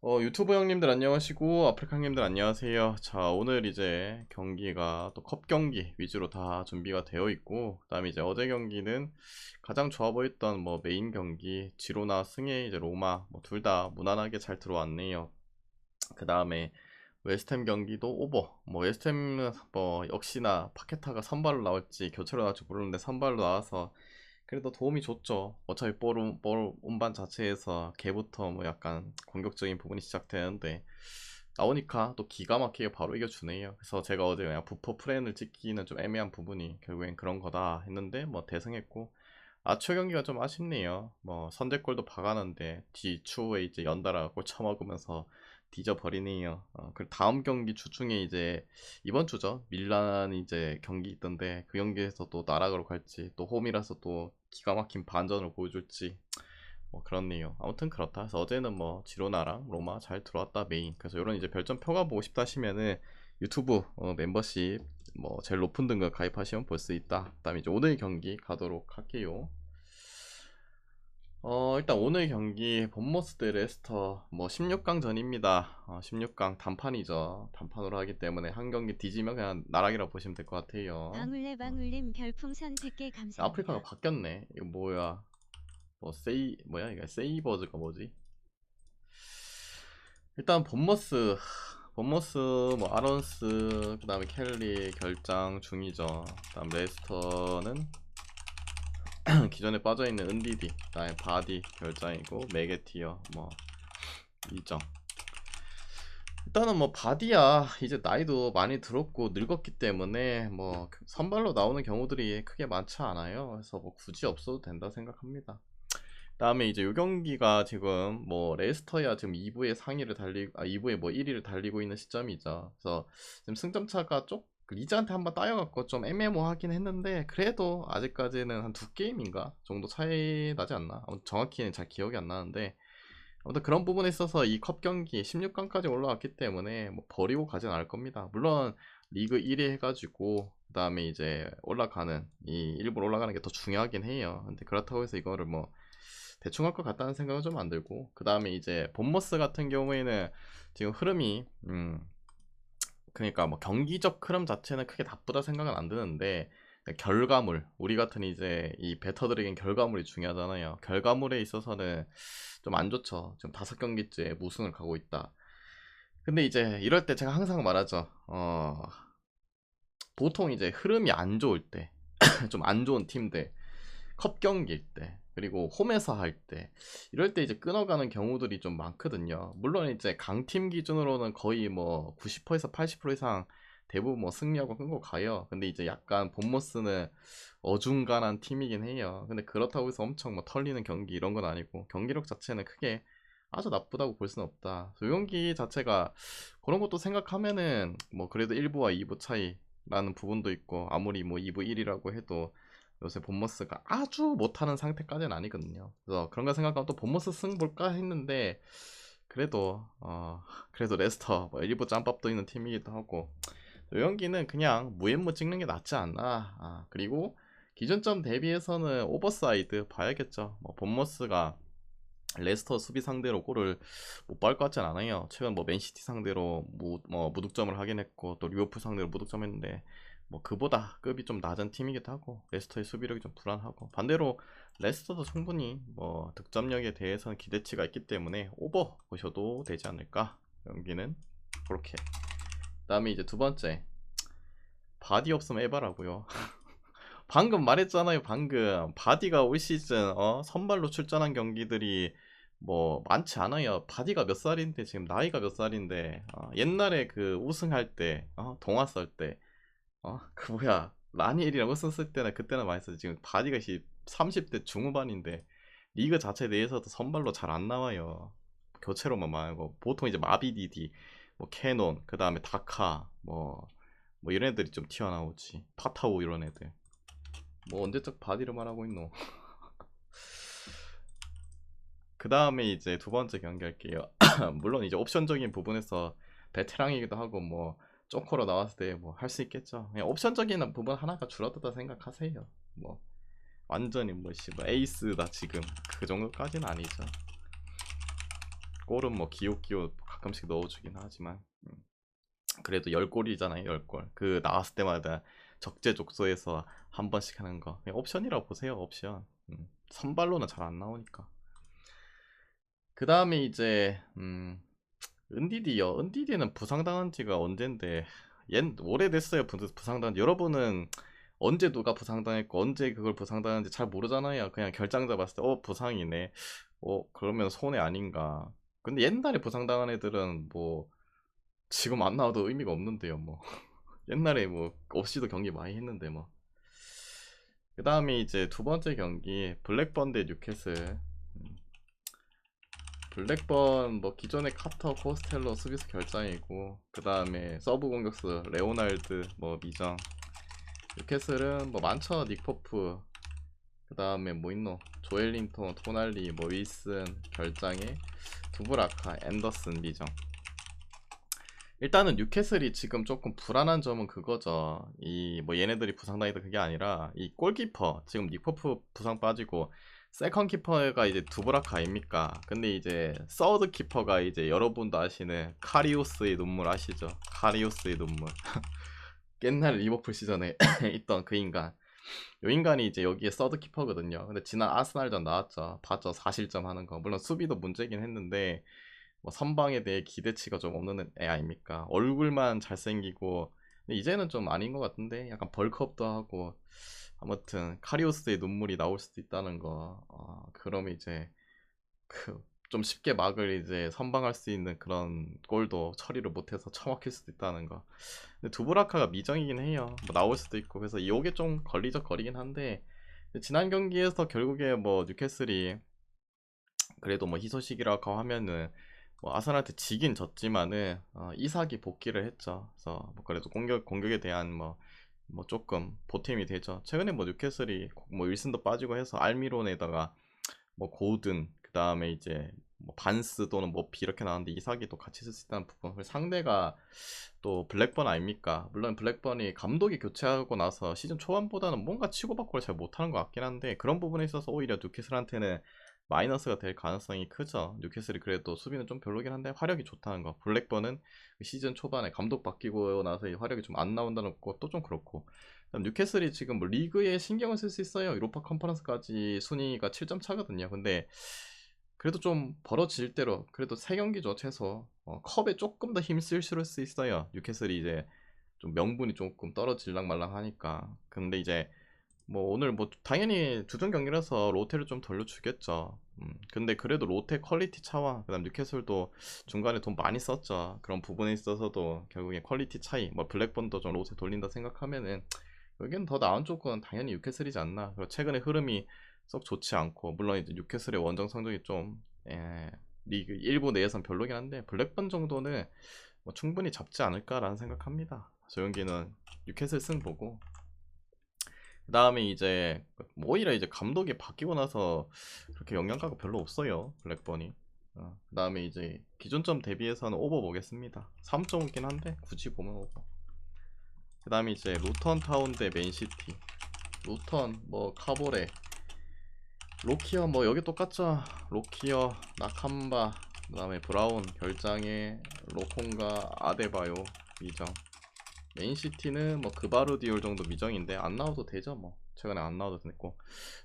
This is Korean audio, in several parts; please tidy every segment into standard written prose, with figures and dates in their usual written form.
유튜브 형님들 안녕하시고 아프리카 형님들 안녕하세요. 자, 오늘 이제 경기가 또 컵 경기 위주로 다 준비가 되어 있고, 그다음에 이제 어제 경기는 가장 좋아 보였던 뭐 메인 경기 지로나 승혜 이제 로마 뭐 둘 다 무난하게 잘 들어왔네요. 그다음에 웨스트햄 경기도 오버. 뭐 웨스트햄은 뭐 역시나 파케타가 선발로 나올지 교체로 나올지 모르는데 선발로 나와서 그래도 도움이 줬죠. 어차피 볼 운반 자체에서 걔부터 뭐 약간 공격적인 부분이 시작되는데 나오니까 또 기가 막히게 바로 이겨주네요. 그래서 제가 어제 그냥 부퍼 프렌을 찍기는 좀 애매한 부분이 결국엔 그런 거다 했는데 뭐 대승했고, 아초 경기가 좀 아쉽네요. 뭐 선제골도 박았는데 뒤추에 이제 연달아 골 쳐먹으면서 뒤져버리네요. 그리고 다음 경기 주 중에 이제 이번 주죠. 밀란 이제 경기 있던데 그 경기에서 또 나락으로 갈지 또 홈이라서 또 기가 막힌 반전을 보여줄지 뭐 그렇네요. 아무튼 그렇다. 그래서 어제는 뭐 지로나랑 로마 잘 들어왔다 메인. 그래서 이런 이제 별점표가 보고 싶다 하시면은 유튜브 멤버십 뭐 제일 높은 등급 가입하시면 볼 수 있다. 그다음에 이제 오늘 경기 가도록 할게요. 일단 오늘 경기 본머스 대 레스터 뭐 16강 전입니다. 16강 단판이죠. 단판으로 하기 때문에 한 경기 뒤지면 그냥 나락이라고 보시면 될 것 같아요. 방울레방울님 별풍선 3개 아프리카가 감사합니다. 바뀌었네. 이거 뭐야? 뭐 뭐야 이거 세이버즈가 뭐지? 일단 본머스 뭐 아런스 그다음에 켈리 결장 중이죠. 그다음 레스터는 기존에 빠져있는 은디디 그다음에 바디 결장이고 메게티어 뭐 이정. 일단은 뭐 바디야 이제 나이도 많이 들었고 늙었기 때문에 뭐 선발로 나오는 경우들이 크게 많지 않아요. 그래서 뭐 굳이 없어도 된다 생각합니다. 다음에 이제 요 경기가 지금 뭐 레스터야 지금 2부의 상위를 달리고 2부의 뭐 1위를 달리고 있는 시점이죠. 그래서 지금 승점 차가 쪽 리즈한테 한번 따여갖고 좀 애매모하긴 했는데 그래도 아직까지는 한 두 게임인가 정도 차이 나지 않나? 정확히는 잘 기억이 안 나는데 아무튼 그런 부분에 있어서 이 컵 경기 16강까지 올라왔기 때문에 뭐 버리고 가진 않을 겁니다. 물론 리그 1위 해가지고 그 다음에 이제 올라가는 이 일부러 올라가는 게 더 중요하긴 해요. 근데 그렇다고 해서 이거를 뭐 대충 할 것 같다는 생각은 좀 안 들고, 그 다음에 이제 본머스 같은 경우에는 지금 흐름이 그러니까 뭐 경기적 흐름 자체는 크게 나쁘다 생각은 안 드는데 결과물, 우리 같은 이제 이 배터들에겐 결과물이 중요하잖아요. 결과물에 있어서는 좀 안 좋죠. 지금 5경기째 무승을 가고 있다. 근데 이제 이럴 때 제가 항상 말하죠. 보통 이제 흐름이 안 좋을 때 좀 안 좋은 팀들 컵 경기일 때 그리고 홈에서 할 때 이럴 때 이제 끊어가는 경우들이 좀 많거든요. 물론 이제 강팀 기준으로는 거의 뭐 90%에서 80% 이상 대부분 뭐 승리하고 끊고 가요. 근데 이제 약간 본머스는 어중간한 팀이긴 해요. 근데 그렇다고 해서 엄청 뭐 털리는 경기 이런 건 아니고 경기력 자체는 크게 아주 나쁘다고 볼 수는 없다. 이 경기 자체가 그런 것도 생각하면은 뭐 그래도 1부와 2부 차이라는 부분도 있고, 아무리 뭐 2부 1이라고 해도 요새 본머스가 아주 못하는 상태까지는 아니거든요. 그래서 그런 거 생각하면 또 본머스 승 볼까 했는데 그래도 그래도 레스터 뭐 일부 짬밥도 있는 팀이기도 하고 요연기는 그냥 무앤무 찍는 게 낫지 않나. 그리고 기존점 대비해서는 오버사이드 봐야겠죠. 뭐 본머스가 레스터 수비 상대로 골을 못 밟을 것 같진 않아요. 최근 뭐 맨시티 상대로 뭐 무득점을 하긴 했고 또 리버풀 상대로 무득점 했는데 뭐 그보다 급이 좀 낮은 팀이기도 하고 레스터의 수비력이 좀 불안하고, 반대로 레스터도 충분히 뭐 득점력에 대해서는 기대치가 있기 때문에 오버 보셔도 되지 않을까. 경기는 그렇게. 그다음에 이제 두 번째, 바디 없으면 에바라고요. 방금 말했잖아요. 방금 바디가 올 시즌 선발로 출전한 경기들이 뭐 많지 않아요. 바디가 몇 살인데 지금 나이가 몇 살인데 옛날에 그 우승할 때 동화 썰때 그 뭐야 라니엘이라고 썼을 때는 그때는 많이 썼지. 지금 바디가 30대 중후반인데 리그 자체 내에서도 선발로 잘 안 나와요. 교체로만 말고 보통 이제 마비디디 뭐 캐논 그 다음에 다카 뭐 이런 애들이 좀 튀어나오지. 파타오 이런 애들. 뭐 언제적 바디를 말하고 있노. 그 다음에 이제 두 번째 경기 할게요. 물론 이제 옵션적인 부분에서 베테랑이기도 하고 뭐 쪼커로 나왔을 때 뭐 할 수 있겠죠. 그냥 옵션적인 부분 하나가 줄어들다 생각하세요. 뭐 완전히 뭐 에이스다 지금 그 정도까지는 아니죠. 골은 뭐 기웃기웃 가끔씩 넣어주긴 하지만 그래도 10골이잖아요. 10골. 그 나왔을 때마다 적재적소에서 한 번씩 하는 거 그냥 옵션이라고 보세요. 옵션. 선발로는 잘 안 나오니까. 그 다음에 이제 은디디요. 은디디는 부상당한 지가 언젠데 오래됐어요. 부상당한 지. 여러분은 언제 누가 부상당했고 언제 그걸 부상당했는지 잘 모르잖아요. 그냥 결장자 봤을 때 부상이네. 그러면 손해 아닌가. 근데 옛날에 부상당한 애들은 뭐 지금 안 나와도 의미가 없는데요. 뭐 옛날에 뭐 없이도 경기 많이 했는데 뭐. 그 다음에 이제 두 번째 경기 블랙번 대 뉴캐슬. 블랙번 뭐 기존의 카터, 코스텔러 수비수 결장이고 그 다음에 서브 공격수 레오날드 뭐 미정. 뉴캐슬은 뭐 많죠. 닉포프 그 다음에 뭐 있노 조엘링턴, 토날리, 뭐 윌슨 결장에 두브라카, 앤더슨 미정. 일단은 뉴캐슬이 지금 조금 불안한 점은 그거죠. 이 뭐 얘네들이 부상당해도 그게 아니라 이 골키퍼 지금 닉포프 부상 빠지고 세컨 키퍼가 이제 두브라카 아닙니까? 근데 이제 서드 키퍼가 이제 여러분도 아시는 카리우스의 눈물 아시죠? 카리우스의 눈물. 옛날 리버풀 시즌에 있던 그 인간. 요 인간이 이제 여기에 서드 키퍼거든요. 근데 지난 아스날전 나왔죠. 봤죠? 4실점 하는 거. 물론 수비도 문제긴 했는데 뭐 선방에 대해 기대치가 좀 없는 애 아닙니까? 얼굴만 잘생기고 근데 이제는 좀 아닌 것 같은데 약간 벌크업도 하고 아무튼 카리오스의 눈물이 나올 수도 있다는 거. 그러면 이제 그 좀 쉽게 막을 이제 선방할 수 있는 그런 골도 처리를 못해서 처먹힐 수도 있다는 거. 근데 두브라카가 미정이긴 해요. 뭐 나올 수도 있고 그래서 이게 좀 걸리적거리긴 한데 지난 경기에서 결국에 뭐 뉴캐슬이 그래도 뭐 희소식이라고 하면은 뭐 아스날한테 지긴 졌지만은 이삭이 복귀를 했죠. 그래서 뭐 그래도 공격에 대한 뭐 조금 보탬이 되죠. 최근에 뭐 뉴캐슬이 뭐 윌슨도 빠지고 해서 알미론에다가 뭐 고든 그 다음에 이제 뭐 반스 또는 모피 이렇게 나왔는데 이삭이 또 같이 쓸 수 있다는 부분. 그리고 상대가 또 블랙번 아닙니까? 물론 블랙번이 감독이 교체하고 나서 시즌 초반보다는 뭔가 치고받고를 잘 못하는 것 같긴 한데 그런 부분에 있어서 오히려 뉴캐슬한테는 마이너스가 될 가능성이 크죠. 뉴캐슬이 그래도 수비는 좀 별로긴 한데 화력이 좋다는 거. 블랙번은 시즌 초반에 감독 바뀌고 나서 이 화력이 좀 안 나온다는 것도 좀 그렇고. 그다음 뉴캐슬이 지금 뭐 리그에 신경을 쓸 수 있어요. 유로파 컨퍼런스까지 순위가 7점 차거든요. 근데 그래도 좀 벌어질 대로 그래도 3경기죠 최소. 컵에 조금 더 힘쓸 수 있어요. 뉴캐슬이 이제 좀 명분이 조금 떨어질랑 말랑 하니까. 근데 이제 뭐 오늘 뭐 당연히 주전 경기라서 로테를 좀 돌려주겠죠. 근데 그래도 로테 퀄리티 차와 그다음 뉴캐슬도 중간에 돈 많이 썼죠. 그런 부분에 있어서도 결국에 퀄리티 차이, 뭐 블랙번도 좀 로테 돌린다 생각하면은 여기는 더 나은 쪽은 당연히 뉴캐슬이지 않나. 그리고 최근에 흐름이 썩 좋지 않고 물론 이제 뉴캐슬의 원정 성적이 좀 리그 일부 내에선 별로긴 한데 블랙번 정도는 뭐 충분히 잡지 않을까라는 생각합니다. 저 경기는 뉴캐슬 승 보고 그 다음에 이제 뭐 오히려 이제 감독이 바뀌고 나서 그렇게 영향가가 별로 없어요. 블랙번이. 그 다음에 이제 기존점 대비해서는 오버 보겠습니다. 3.5긴 한데 굳이 보면 오버. 그 다음에 이제 루턴 타운 대 맨시티. 루턴 뭐 카보레 로키어 뭐 여기 똑같죠. 로키어 나캄바 그 다음에 브라운 결장에 로콩가 아데바요 미정. 맨시티는 뭐 그바르디올 정도 미정인데 안 나와도 되죠. 뭐 최근에 안 나와도 됐고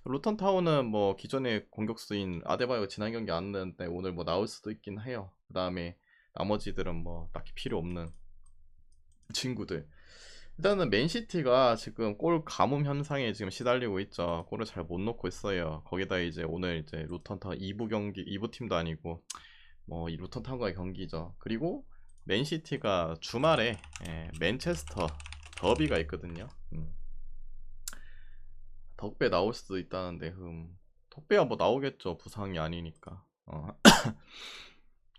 루턴 타운은 뭐 기존의 공격수인 아데바요가 지난 경기 안 나왔는데 오늘 뭐 나올 수도 있긴 해요. 그 다음에 나머지들은 뭐 딱히 필요 없는 친구들. 일단은 맨시티가 지금 골 가뭄 현상에 지금 시달리고 있죠. 골을 잘 못 넣고 있어요. 거기다 이제 오늘 이제 루턴 타운 2부 경기 2부 팀도 아니고 뭐 이 루턴 타운과의 경기죠. 그리고 맨시티가 주말에 맨체스터 더비가 있거든요. 덕배 나올 수도 있다는데 덕배야 뭐 나오겠죠. 부상이 아니니까.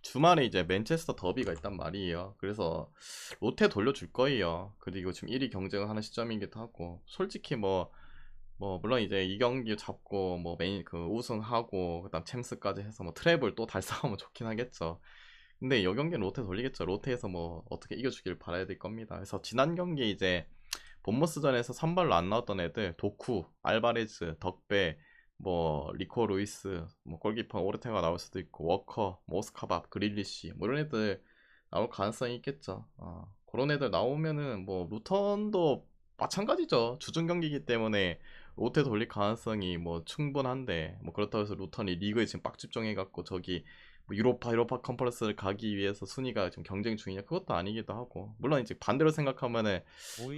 주말에 이제 맨체스터 더비가 있단 말이에요. 그래서 롯데 돌려줄 거예요. 그리고 지금 1위 경쟁을 하는 시점이기도 하고 솔직히 뭐 물론 이제 이 경기 잡고 뭐 메인 그 우승하고 그다음 챔스까지 해서 뭐 트래블 또 달성하면 좋긴 하겠죠. 근데 이 경기는 롯데 돌리겠죠. 롯데에서 뭐 어떻게 이겨주길 바라야 될 겁니다. 그래서 지난 경기 이제 본머스전에서 선발로 안 나왔던 애들 도쿠, 알바레즈, 덕배, 뭐 리코 루이스, 뭐 골키퍼 오르테가 나올 수도 있고 워커, 모스카밥, 그릴리시 뭐 이런 애들 나올 가능성이 있겠죠. 그런 애들 나오면은 뭐 루턴도 마찬가지죠. 주중 경기이기 때문에 롯데 돌릴 가능성이 뭐 충분한데 뭐 그렇다고 해서 루턴이 리그에 지금 빡 집중해갖고 저기 뭐 유로파 컨퍼런스를 가기 위해서 순위가 지금 경쟁 중이냐 그것도 아니기도 하고 물론 이제 반대로 생각하면은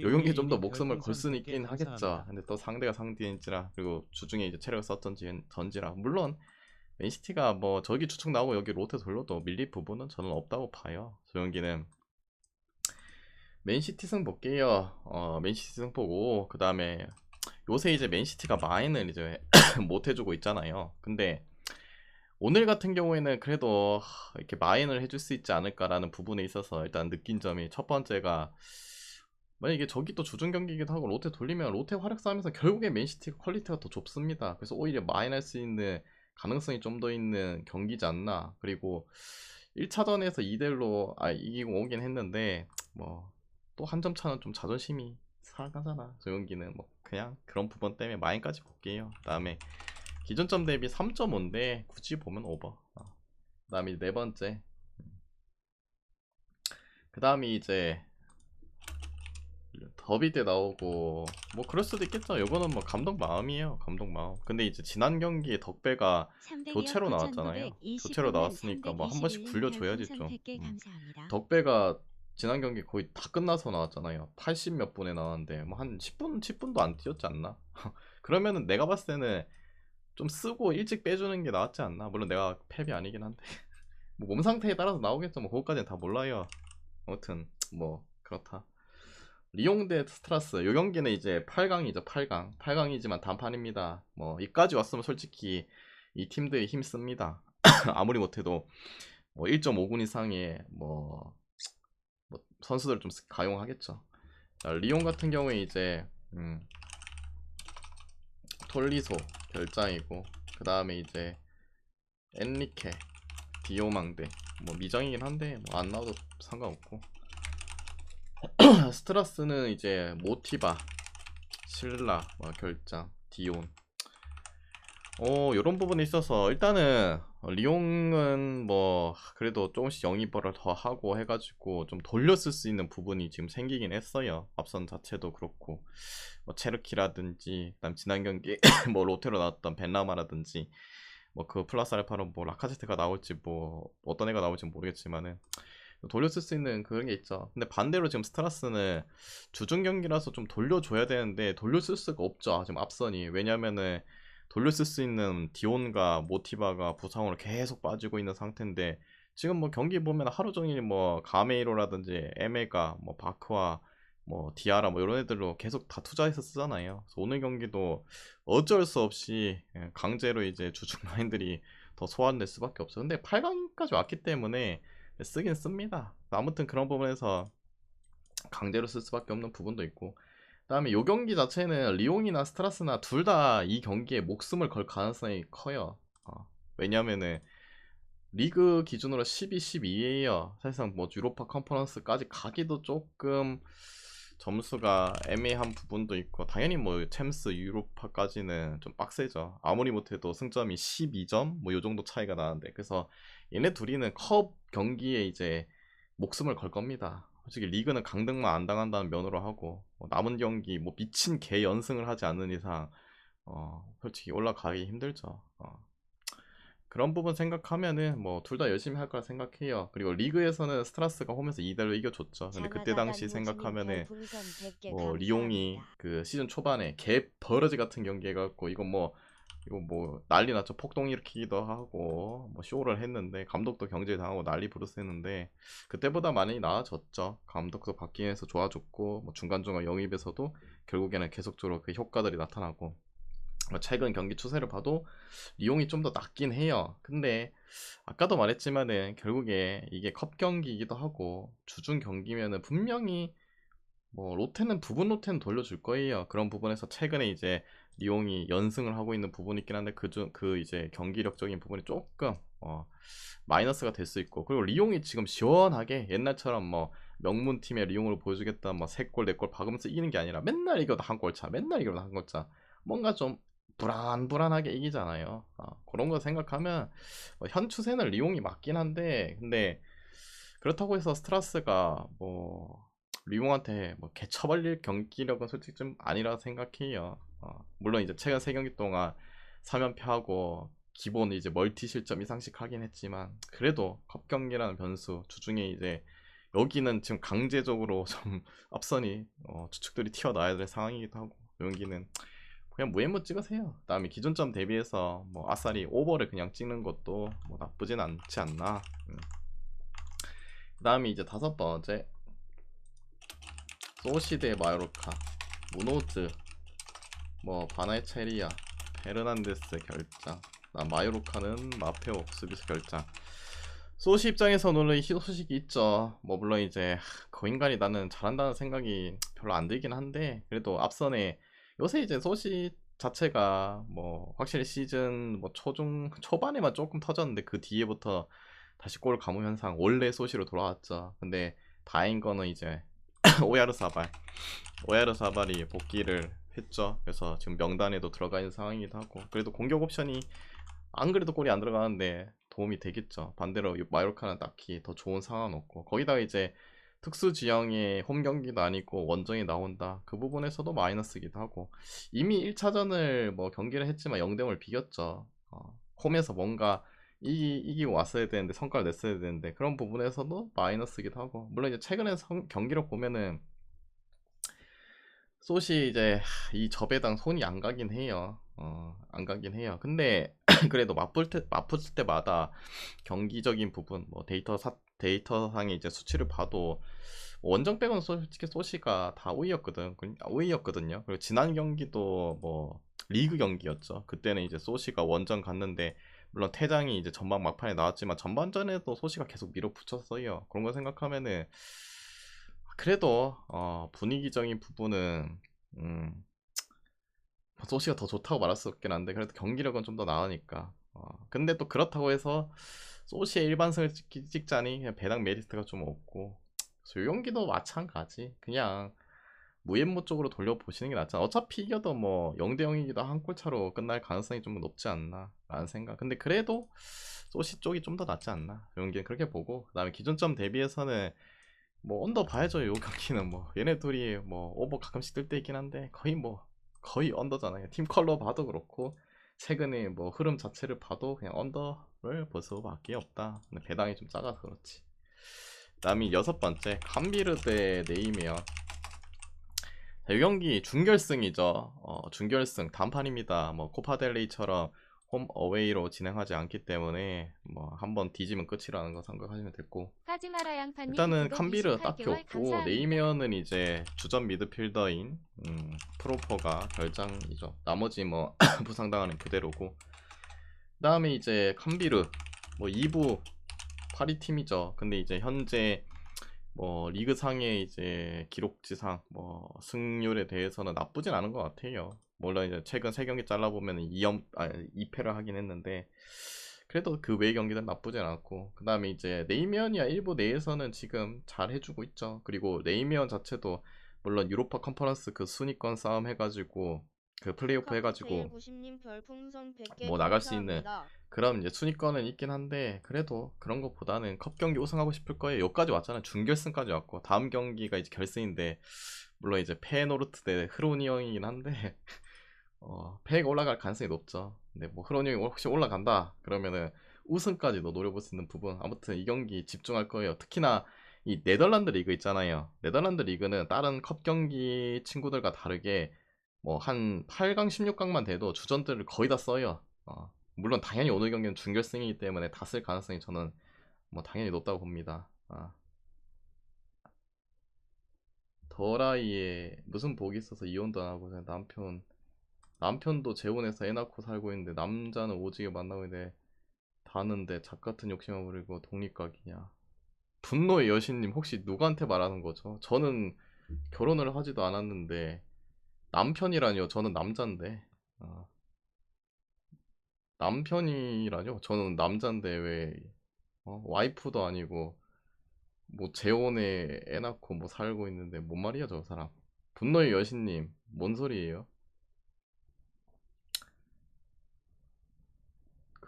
요 경기에 좀 더 목숨을 걸 수는 있긴 하겠죠. 근데 또 상대가 상대인지라 그리고 주중에 이제 체력을 썼던지 전지라 물론 맨시티가 뭐 저기 주축 나오고 여기 롯데 돌려도 밀릴 부분은 저는 없다고 봐요. 저 경기는 맨시티 승 볼게요. 맨시티 승 보고 그 다음에 요새 이제 맨시티가 마인을 이제 못 해주고 있잖아요. 근데 오늘 같은 경우에는 그래도 이렇게 마인을 해줄 수 있지 않을까라는 부분에 있어서 일단 느낀 점이 첫 번째가 만약에 저기 또 주중 경기이기도 하고 롯데 돌리면 롯데 활약 싸움에서 결국에 맨시티가 퀄리티가 더 좁습니다. 그래서 오히려 마인할 수 있는 가능성이 좀 더 있는 경기지 않나. 그리고 1차전에서 2대1로 이기고 오긴 했는데 뭐 또 한 점 차는 좀 자존심이 상하잖아. 저 경기는 뭐 그냥 그런 부분 때문에 마인까지 볼게요. 그다음에 기존점 대비 3.5인데 굳이 보면 오버. 그 다음에 네 번째. 그 다음에 이제 더비 때 나오고 뭐 그럴 수도 있겠죠. 요거는 뭐 감독 마음이에요. 감독 마음. 근데 이제 지난 경기에 덕배가 교체로 나왔잖아요. 교체로 나왔으니까 뭐 한 번씩 굴려줘야지 좀. 덕배가 지난 경기 거의 다 끝나서 나왔잖아요. 80 몇 분에 나왔는데 뭐 한 10분도 안 뛰었지 않나? 그러면은 내가 봤을 때는 좀 쓰고 일찍 빼주는 게 낫지 않나? 물론 내가 펩이 아니긴 한데 뭐 몸 상태에 따라서 나오겠죠. 뭐 그것까지는 다 몰라요. 아무튼 뭐 그렇다. 리옹 대 스트라스 요 경기는 이제 8강이죠. 8강이지만 단판입니다. 뭐 이까지 왔으면 솔직히 이 팀들이 힘씁니다. 아무리 못해도 뭐 1.5군 이상의 뭐 선수들을 좀 가용하겠죠. 자, 리옹 같은 경우에 이제 톨리소 별장이고 그 다음에 이제 엔리케, 디오망대 뭐 미정이긴 한데 뭐 안 나와도 상관없고 스트라스는 이제 모티바, 신라, 뭐 결장, 디온 요런 부분에 있어서 일단은 리옹은 뭐 그래도 조금씩 영입을 더 하고 해가지고 좀 돌렸을 수 있는 부분이 지금 생기긴 했어요. 앞선 자체도 그렇고 뭐 체르키라든지 그다음 지난 경기 뭐 로테로 나왔던 벤라마라든지 뭐 그 플러스 알파로 뭐 라카제트가 나올지 뭐 어떤 애가 나올지 모르겠지만은 돌려쓸 수 있는 그런 게 있죠. 근데 반대로 지금 스트라스는 주중 경기라서 좀 돌려줘야 되는데 돌려쓸 수가 없죠. 지금 앞선이. 왜냐면은 돌려쓸 수 있는 디온과 모티바가 부상으로 계속 빠지고 있는 상태인데 지금 뭐 경기 보면 하루 종일 뭐 가메이로라든지 에메가 뭐 바크와 뭐 디아라 뭐 이런 애들로 계속 다 투자해서 쓰잖아요. 그래서 오늘 경기도 어쩔 수 없이 강제로 이제 주중 라인들이 더 소환될 수밖에 없어. 근데 8강까지 왔기 때문에 쓰긴 씁니다. 아무튼 그런 부분에서 강제로 쓸 수밖에 없는 부분도 있고 그다음에 요 경기 자체는 리옹이나 스트라스나 둘 다 이 경기에 목숨을 걸 가능성이 커요. 왜냐면은 리그 기준으로 12, 12에요. 사실상 뭐 유로파 컨퍼런스까지 가기도 조금 점수가 애매한 부분도 있고 당연히 뭐 챔스 유로파까지는 좀 빡세죠. 아무리 못해도 승점이 12점 뭐 요 정도 차이가 나는데 그래서 얘네 둘이는 컵 경기에 이제 목숨을 걸 겁니다. 솔직히 리그는 강등만 안 당한다는 면으로 하고 남은 경기 뭐 미친 개 연승을 하지 않는 이상 솔직히 올라가기 힘들죠. 그런 부분 생각하면은 뭐 둘 다 열심히 할 거라 생각해요. 그리고 리그에서는 스트라스가 홈에서 2대1로 이겨줬죠. 근데 그때 당시 생각하면은 뭐 리옹이 그 시즌 초반에 개 버러지 같은 경기 해갖고 이거 뭐 난리 났죠. 폭동 일으키기도 하고 뭐 쇼를 했는데 감독도 경질 당하고 난리 부르스 했는데 그때보다 많이 나아졌죠. 감독도 바뀌면서 좋아졌고 뭐 중간중간 영입에서도 결국에는 계속적으로 그 효과들이 나타나고 최근 경기 추세를 봐도 리옹이 좀 더 낫긴 해요. 근데 아까도 말했지만은 결국에 이게 컵 경기이기도 하고 주중 경기면은 분명히 뭐 롯데는 부분 롯데는 돌려줄 거예요. 그런 부분에서 최근에 이제 리옹이 연승을 하고 있는 부분이 있긴 한데 그 이제 경기력적인 부분이 조금 마이너스가 될 수 있고 그리고 리옹이 지금 시원하게 옛날처럼 뭐 명문 팀의 리옹으로 보여주겠다 뭐 3골 4골 박으면서 이기는 게 아니라 맨날 이겨도 한 골 차, 맨날 이겨도 한 골 차. 뭔가 좀 불안불안하게 이기잖아요. 그런 거 생각하면 현 추세는 리옹이 맞긴 한데, 근데 그렇다고 해서 스트라스가 뭐 리옹한테 뭐 개처벌릴 경기력은 솔직히 좀 아니라 생각해요. 물론 이제 최근 3경기 동안 3연패하고 기본 이제 멀티 실점 이상씩 하긴 했지만, 그래도 컵 경기라는 변수 주중에 이제 여기는 지금 강제적으로 좀 앞선이 추측들이 튀어나와야 될 상황이기도 하고, 여기는 그냥 무해무 찍으세요. 그다음에 기존점 대비해서 뭐 아싸리 오버를 그냥 찍는 것도 뭐 나쁘진 않지 않나. 그다음에 이제 5번째, 소시대 마요르카, 무노즈, 뭐 바나에체리아, 페르난데스 결장. 마요르카는 마페오 수비수 결장. 소시 입장에서 물론 소식이 있죠. 뭐 물론 이제 그 인간이 나는 잘한다는 생각이 별로 안 들긴 한데, 그래도 앞선에 요새 이제 소시 자체가 뭐 확실히 시즌 뭐 초반에만 조금 터졌는데, 그 뒤에부터 다시 골 가뭄 현상, 원래 소시로 돌아왔죠. 근데 다행인 거는 이제 오야르사발이 복귀를 했죠. 그래서 지금 명단에도 들어가 있는 상황이기도 하고, 그래도 공격 옵션이 안 그래도 골이 안 들어가는데 도움이 되겠죠. 반대로 마요르카는 딱히 더 좋은 상황은 없고, 거기다가 이제 특수 지형의 홈 경기도 아니고 원정이 나온다, 그 부분에서도 마이너스기도 하고, 이미 1차전을 뭐 경기를 했지만 0대0을 비겼죠. 홈에서 뭔가 이기고 왔어야 되는데, 성과를 냈어야 되는데, 그런 부분에서도 마이너스기도 하고, 물론 이제 최근에 경기력 보면은 솥이 이제 이 접에당 손이 안 가긴 해요. 안 가긴 해요. 근데 그래도 맛볼 때마다 경기적인 부분, 뭐 데이터상의 이제 수치를 봐도 원정 빼고는 솔직히 소시가 다 우위였거든요. 그리고 지난 경기도 뭐 리그 경기였죠. 그때는 이제 소시가 원정 갔는데, 물론 퇴장이 이제 전반 막판에 나왔지만 전반전에도 소시가 계속 밀어붙였어요. 그런 거 생각하면은 그래도 분위기적인 부분은 음, 소시가 더 좋다고 말할 수 없긴 한데, 그래도 경기력은 좀 더 나으니까. 근데 또 그렇다고 해서 소시의 일반승을 찍자니 그냥 배당 메리트가 좀 없고, 소용기도 마찬가지. 그냥 무엠무 쪽으로 돌려보시는 게 낫잖아. 어차피 이겨도 뭐 0대0이기도 한 골 차로 끝날 가능성이 좀 높지 않나 라는 생각. 근데 그래도 소시 쪽이 좀 더 낫지 않나, 용기는 그렇게 보고, 그 다음에 기존점 대비해서는 뭐 언더 봐야죠. 요 경기는 뭐 얘네 둘이 뭐 오버 가끔씩 뜰 때 있긴 한데, 거의 언더잖아요. 팀 컬러 봐도 그렇고, 최근에 뭐 흐름 자체를 봐도 그냥 언더를 볼 수밖에 없다. 근데 배당이 좀 작아서 그렇지. 그다음이 6번째, 캄비르 대 네이메어. 이 경기 준결승이죠. 준결승 단판입니다. 뭐 코파델레이처럼 홈 어웨이로 진행하지 않기 때문에 뭐 한번 뒤지면 끝이라는 거 생각하시면 됐고, 하지마라 양파님 일단은 구독 캄비르 딱히 28개월 없고, 감사합니다. 네이메어는 이제 주전 미드필더인 프로퍼가 결장이죠. 나머지 뭐 부상당하는 그대로고, 그 다음에 이제 캄비르 뭐 2부 파리 팀이죠. 근데 이제 현재 뭐 리그 상의 이제 기록지상 뭐 승률에 대해서는 나쁘진 않은 것 같아요. 물론 이제 최근 3경기 잘라보면 2패를 하긴 했는데, 그래도 그 외의 경기는 나쁘진 않고, 그 다음에 이제 네이미언이야 일부 내에서는 지금 잘 해주고 있죠. 그리고 네이미언 자체도 물론 유로파 컨퍼런스 그 순위권 싸움 해가지고, 그 플레이오프 해가지고 칵테일90님 별풍선 100개 뭐 나갈 수 있는 감사합니다. 그런 이제 순위권은 있긴 한데, 그래도 그런 것보다는 컵 경기 우승하고 싶을 거예요. 여기까지 왔잖아. 준결승까지 왔고, 다음 경기가 이제 결승인데, 물론 이제 페노르트 대 흐로니영이긴 한데 페가 올라갈 가능성이 높죠. 근데 뭐 흐로니영이 혹시 올라간다 그러면은 우승까지도 노려볼 수 있는 부분. 아무튼 이 경기 집중할 거예요. 특히나 이 네덜란드 리그 있잖아요. 네덜란드 리그는 다른 컵 경기 친구들과 다르게 뭐 한 8강 16강만 돼도 주전들을 거의 다 써요. 물론 당연히 오늘 경기는 준결승이기 때문에 다 쓸 가능성이 저는 뭐 당연히 높다고 봅니다. 더라이에 무슨 복이 있어서 이혼도 안 하고, 그냥 남편도 재혼해서 애 낳고 살고 있는데, 남자는 오지게 만나고 있는데 다는데 작 같은 욕심을 부리고 독립각이냐. 분노의 여신님, 혹시 누구한테 말하는 거죠? 저는 결혼을 하지도 않았는데. 남편이라뇨? 저는 남잔데. 남편이라뇨? 저는 남잔데 왜 와이프도 아니고 뭐 재혼에 애 낳고 뭐 살고 있는데, 뭔 말이야 저 사람. 분노의 여신님, 뭔 소리예요?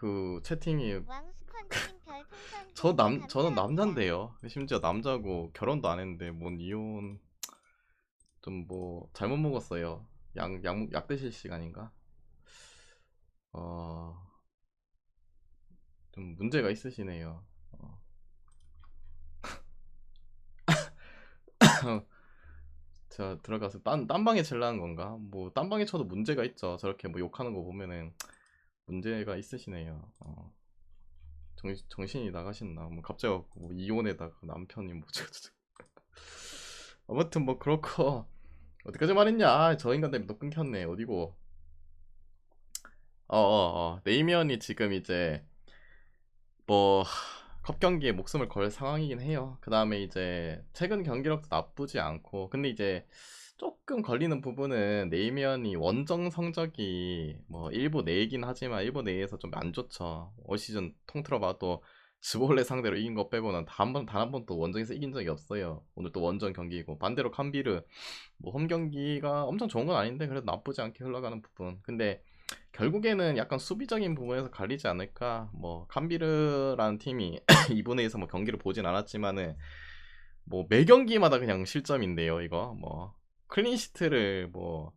그 채팅이 왕스펀지님 별풍선 저는 감사합니다. 남잔데요. 심지어 남자고 결혼도 안 했는데 뭔 이혼 좀 뭐 잘못 먹었어요. 약 드실 시간인가? 좀 문제가 있으시네요. 자 들어가서 딴방에 칠라는 건가? 뭐 딴방에 쳐도 문제가 있죠. 저렇게 뭐 욕하는 거 보면은 문제가 있으시네요. 정신이 나가셨나? 뭐 갑자기 뭐 이혼에다가 남편이 뭐 아무튼 뭐 그렇고 어디까지 말했냐? 저 인간 때문에 또 끊겼네. 어디고? 네이미언이 지금 이제 뭐 컵 경기에 목숨을 걸 상황이긴 해요. 그 다음에 이제 최근 경기력도 나쁘지 않고, 근데 이제 조금 걸리는 부분은 네이미언이 원정 성적이 뭐 일부 내이긴 하지만 일부 내에서 좀 안 좋죠. 올 시즌 통틀어 봐도 스볼레 상대로 이긴 거 빼고는 단 한 번도 원정에서 이긴 적이 없어요. 오늘 또 원정 경기이고, 반대로 캄비르 뭐 홈 경기가 엄청 좋은 건 아닌데 그래도 나쁘지 않게 흘러가는 부분. 근데 결국에는 약간 수비적인 부분에서 갈리지 않을까. 뭐 캄비르라는 팀이 2분의에서 뭐 경기를 보진 않았지만은 뭐 매 경기마다 그냥 실점인데요. 이거 뭐 클린시트를 뭐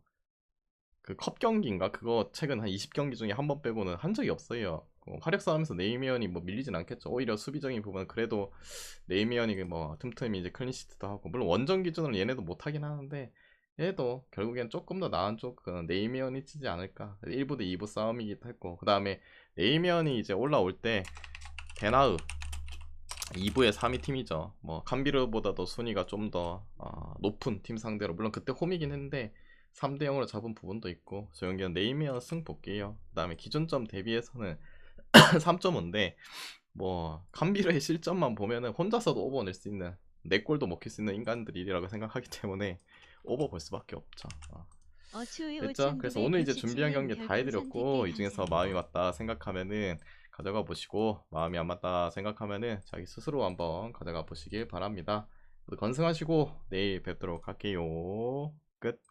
그 컵 경기인가 그거 최근 한 20경기 중에 한 번 빼고는 한 적이 없어요. 화력 싸움에서 네이미언이 뭐 밀리진 않겠죠. 오히려 수비적인 부분은 그래도 네이미언이 뭐 틈틈이 이제 클린시트도 하고, 물론 원정 기준으로 얘네도 못하긴 하는데 얘도 결국엔 조금 더 나은 쪽은 네이미언이 치지 않을까. 1부 대 2부 싸움이기도 했고, 그 다음에 네이미언이 이제 올라올 때 베나흐 2부의 3위 팀이죠. 뭐 캄비르보다도 순위가 좀 더 높은 팀 상대로, 물론 그때 홈이긴 했는데 3대 0으로 잡은 부분도 있고, 저 경기는 네이미언 승 볼게요. 그 다음에 기준점 대비해서는 3.5인데 뭐 캄비르의 실점만 보면은 혼자서도 오버 낼 수 있는, 4골도 먹힐 수 있는 인간들이라고 생각하기 때문에 오버 볼 수밖에 없죠. 됐죠? 그래서 오늘 이제 준비한 경기 다 해드렸고, 이 중에서 마음이 맞다 생각하면은 가져가 보시고, 마음이 안 맞다 생각하면은 자기 스스로 한번 가져가 보시길 바랍니다. 모두 건승하시고 내일 뵙도록 할게요. 끝.